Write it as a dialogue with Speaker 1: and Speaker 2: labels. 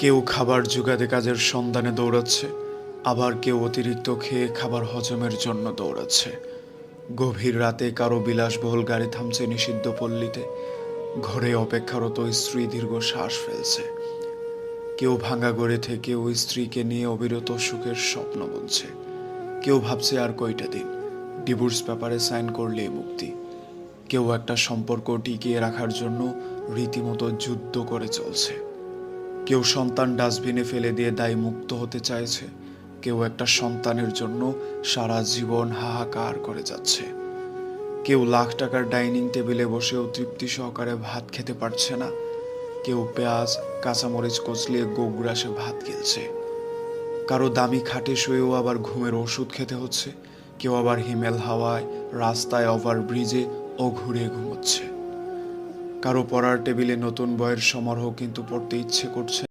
Speaker 1: কেউ খাবার জোগাতে কাজের সন্ধানে দৌড়াচ্ছে, আবার কেউ অতিরিক্ত খেয়ে খাবার হজমের জন্য দৌড়াচ্ছে। গভীর রাতে কারো বিলাসবহুল গাড়ি থামছে নিষিদ্ধ পল্লীতে, ঘরে অপেক্ষারত স্ত্রী দীর্ঘ শ্বাস ফেলছে। কেউ ভাঙা গড়ে থেকে ওই স্ত্রীকে নিয়ে অবিরত সুখের স্বপ্ন বুনছে। কেউ ভাবছে আর কয়টা দিন, ডিভোর্স পেপারে সাইন করলেই মুক্তি। কেউ একটা সম্পর্ক টিকিয়ে রাখার জন্য রীতিমতো যুদ্ধ করে চলছে। কেউ সন্তান ডাস্টবিনে ফেলে দিয়ে দায় মুক্ত হতে চাইছে, কেউ একটা সন্তানের জন্য সারা জীবন হাহাকার করে যাচ্ছে। কেউ লাখ টাকার ডাইনিং টেবিলে বসেও তৃপ্তি সহকারে ভাত খেতে পারছে না, কেউ পেঁয়াজ কাঁচামরিচ কচলিয়ে গোগ্রাসে ভাত গিলছে। কারো দামি খাটে শুয়েও আবার ঘুমের ওষুধ খেতে হচ্ছে, কেউ আবার হিমেল হাওয়ায় রাস্তায় ওভারব্রিজে ও ঘুরে ঘুমোচ্ছে। কারো পড়ার টেবিলে নতুন বইয়ের সমারোহ কিন্তু পড়তে ইচ্ছে করছে